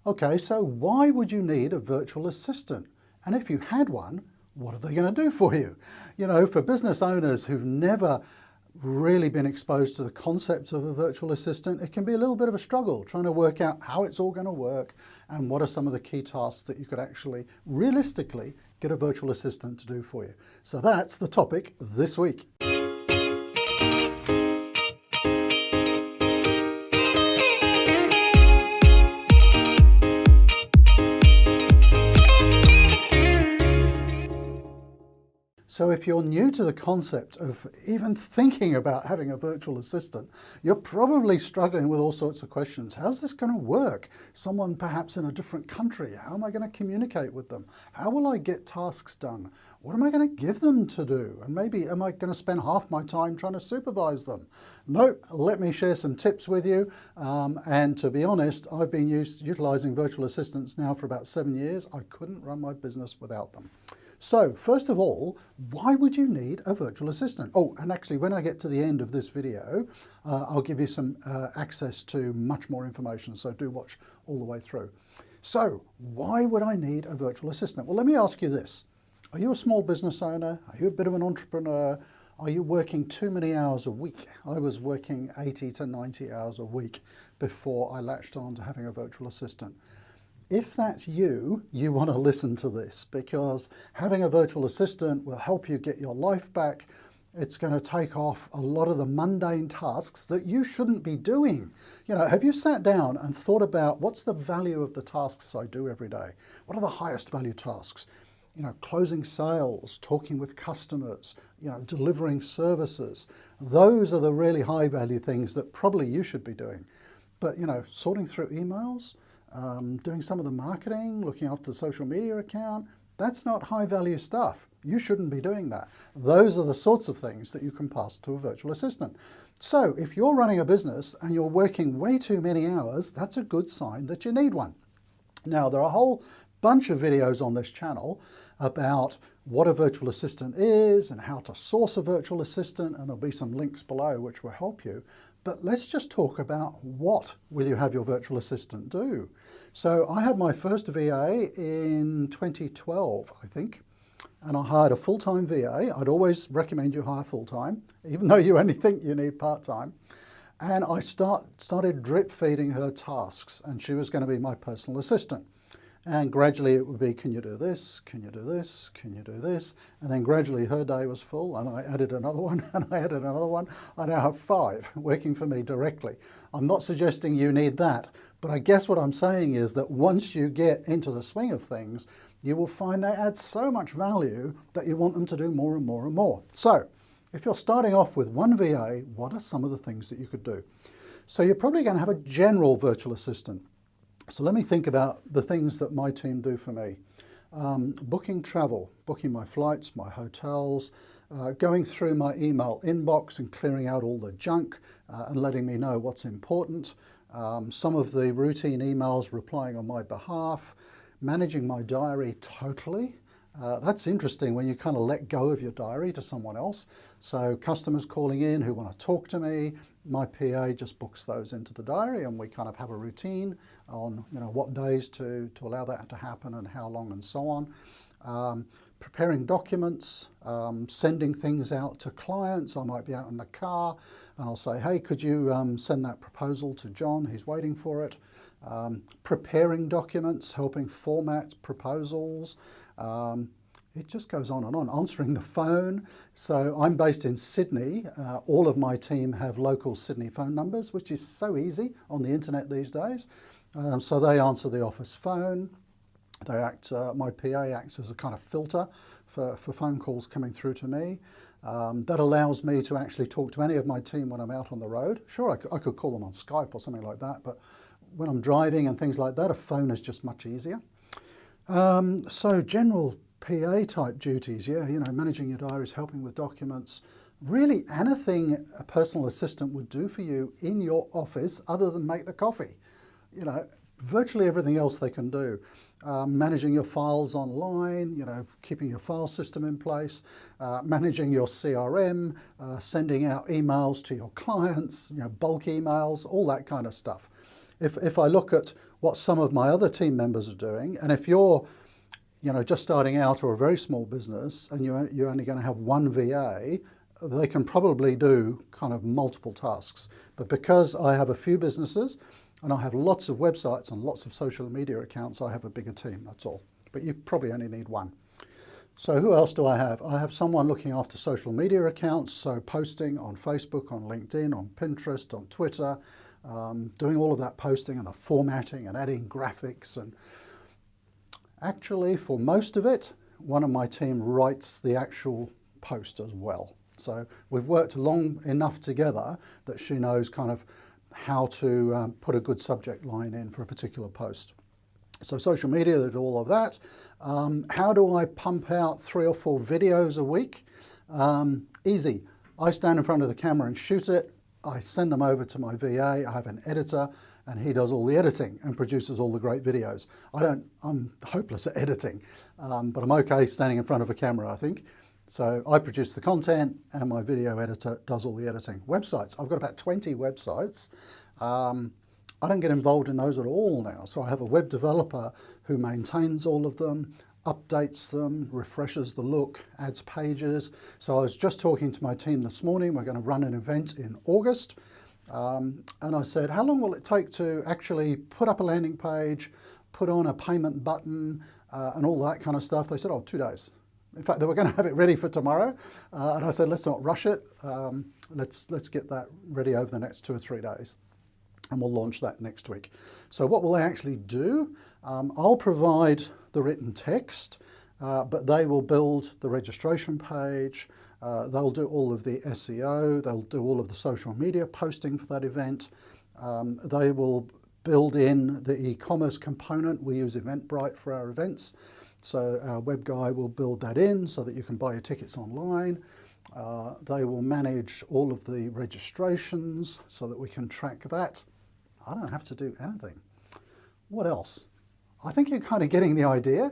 Okay, so why would you need a virtual assistant? And if you had one, what are they going to do for you? You know, for business owners who've never really been exposed to the concept of a virtual assistant, it can be a little bit of a struggle trying to work out how it's all going to work and what are some of the key tasks that you could actually realistically get a virtual assistant to do for you. So that's the topic this week. So if you're new to the concept of even thinking about having a virtual assistant, you're probably struggling with all sorts of questions. How's this going to work? Someone perhaps in a different country, how am I going to communicate with them? How will I get tasks done? What am I going to give them to do? And maybe am I going to spend half my time trying to supervise them? No, let me share some tips with you. And to be honest, I've been utilizing virtual assistants now for about 7 years. I couldn't run my business without them. So first of all, why would you need a virtual assistant? Oh, and actually when I get to the end of this video, I'll give you some access to much more information, so do watch all the way through. So why would I need a virtual assistant? Well, let me ask you this. Are you a small business owner? Are you a bit of an entrepreneur? Are you working too many hours a week? I was working 80 to 90 hours a week before I latched on to having a virtual assistant. If that's you, you want to listen to this, because having a virtual assistant will help you get your life back. It's going to take off a lot of the mundane tasks that you shouldn't be doing. You know, have you sat down and thought about what's the value of the tasks I do every day? What are the highest value tasks? You know, closing sales, talking with customers, you know, delivering services. Those are the really high value things that probably you should be doing. But, you know, sorting through emails, doing some of the marketing, looking after the social media account, that's not high value stuff. You shouldn't be doing that. Those are the sorts of things that you can pass to a virtual assistant. So if you're running a business and you're working way too many hours, that's a good sign that you need one. Now, there are a whole bunch of videos on this channel about what a virtual assistant is and how to source a virtual assistant, and there'll be some links below which will help you. But let's just talk about what will you have your virtual assistant do. So I had my first VA in 2012, I think, and I hired a full-time VA. I'd always recommend you hire full-time, even though you only think you need part-time. And I started drip feeding her tasks, and she was going to be my personal assistant. And gradually it would be, can you do this? Can you do this? Can you do this? And then gradually her day was full, and I added another one, and I added another one. I now have 5 working for me directly. I'm not suggesting you need that, but I guess what I'm saying is that once you get into the swing of things, you will find they add so much value that you want them to do more and more and more. So if you're starting off with one VA, what are some of the things that you could do? So you're probably going to have a general virtual assistant. So let me think about the things that my team do for me. Booking travel, booking my flights, my hotels, going through my email inbox and clearing out all the junk and letting me know what's important. Some of the routine emails replying on my behalf, managing my diary totally. That's interesting when you kind of let go of your diary to someone else. So customers calling in who want to talk to me, my PA just books those into the diary, and we kind of have a routine on, you know, what days to allow that to happen and how long and so on. Preparing documents, sending things out to clients. I might be out in the car and I'll say, hey, could you send that proposal to John? He's waiting for it. Preparing documents, helping format proposals. It just goes on and on. Answering the phone. So I'm based in Sydney. All of my team have local Sydney phone numbers, which is so easy on the internet these days. So they answer the office phone. They act, my PA acts as a kind of filter for phone calls coming through to me. That allows me to actually talk to any of my team when I'm out on the road. Sure, I could call them on Skype or something like that, but when I'm driving and things like that, a phone is just much easier. So general PA type duties, yeah, you know, managing your diaries, helping with documents, really anything a personal assistant would do for you in your office other than make the coffee. You know, virtually everything else they can do. Managing your files online, you know, keeping your file system in place, managing your CRM, sending out emails to your clients, you know, bulk emails, all that kind of stuff. If I look at what some of my other team members are doing, and if you're just starting out or a very small business and you're only going to have one VA, they can probably do kind of multiple tasks. But because I have a few businesses and I have lots of websites and lots of social media accounts, I have a bigger team, that's all. But you probably only need one. So who else do I have? I have someone looking after social media accounts, so posting on Facebook, on LinkedIn, on Pinterest, on Twitter, doing all of that posting and the formatting and adding graphics. And actually, for most of it, one of my team writes the actual post as well. So we've worked long enough together that she knows kind of how to put a good subject line in for a particular post. So social media, they do all of that. How do I pump out 3 or 4 videos a week? Easy. I stand in front of the camera and shoot it. I send them over to my VA. I have an editor and he does all the editing and produces all the great videos. I'm hopeless at editing, but I'm okay standing in front of a camera, I think. So I produce the content and my video editor does all the editing. Websites, I've got about 20 websites. I don't get involved in those at all now. So I have a web developer who maintains all of them, updates them, refreshes the look, adds pages. So I was just talking to my team this morning. We're going to run an event in August. And I said, how long will it take to actually put up a landing page, put on a payment button, and all that kind of stuff? They said, oh, 2 days. In fact, they were going to have it ready for tomorrow. And I said, let's not rush it. Let's get that ready over the next 2 or 3 days. And we'll launch that next week. So what will they actually do? I'll provide the written text, but they will build the registration page. They'll do all of the SEO. They'll do all of the social media posting for that event. They will build in the e-commerce component. We use Eventbrite for our events. So our web guy will build that in so that you can buy your tickets online. They will manage all of the registrations so that we can track that. I don't have to do anything. What else? I think you're kind of getting the idea.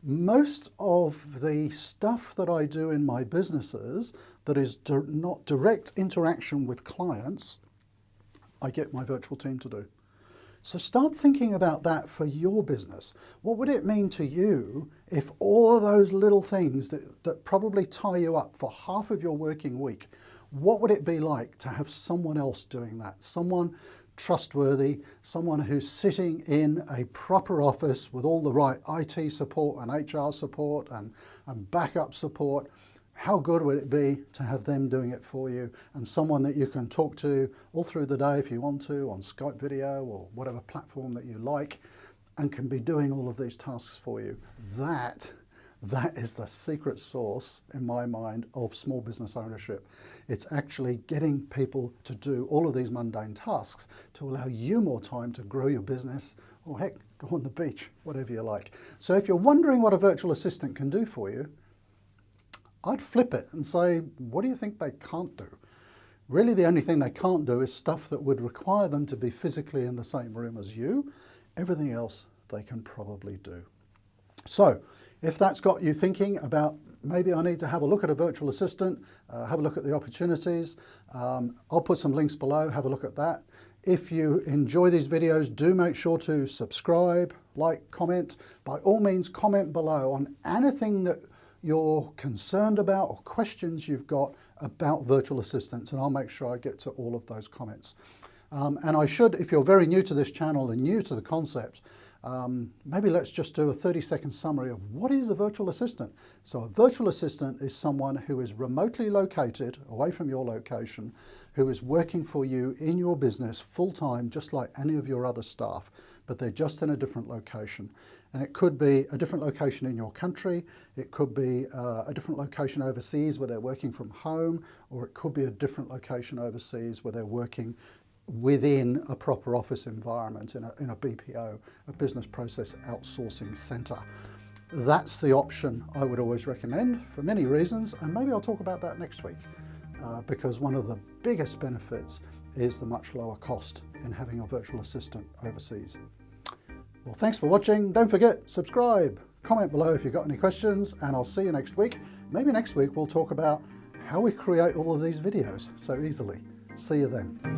Most of the stuff that I do in my businesses that is not direct interaction with clients, I get my virtual team to do. So start thinking about that for your business. What would it mean to you if all of those little things that probably tie you up for half of your working week, what would it be like to have someone else doing that? Someone trustworthy, someone who's sitting in a proper office with all the right IT support and HR support and backup support. How good would it be to have them doing it for you, and someone that you can talk to all through the day if you want to, on Skype video or whatever platform that you like, and can be doing all of these tasks for you. That is the secret sauce, in my mind, of small business ownership. It's actually getting people to do all of these mundane tasks to allow you more time to grow your business, or heck, go on the beach, whatever you like. So if you're wondering what a virtual assistant can do for you, I'd flip it and say, what do you think they can't do? Really, the only thing they can't do is stuff that would require them to be physically in the same room as you. Everything else they can probably do. So if that's got you thinking about maybe I need to have a look at a virtual assistant, have a look at the opportunities, I'll put some links below, have a look at that. If you enjoy these videos, do make sure to subscribe, like, comment. By all means, comment below on anything that you're concerned about or questions you've got about virtual assistants, and I'll make sure I get to all of those comments. And I should, if you're very new to this channel and new to the concept, maybe let's just do a 30-second summary of what is a virtual assistant. So a virtual assistant is someone who is remotely located away from your location, who is working for you in your business full-time, just like any of your other staff, but they're just in a different location. And it could be a different location in your country, it could be a different location overseas where they're working from home, or it could be a different location overseas where they're working within a proper office environment in a BPO, a business process outsourcing center. That's the option I would always recommend for many reasons, and maybe I'll talk about that next week, because one of the biggest benefits is the much lower cost in having a virtual assistant overseas. Well, thanks for watching. Don't forget, subscribe, comment below if you've got any questions, and I'll see you next week. Maybe next week we'll talk about how we create all of these videos so easily. See you then.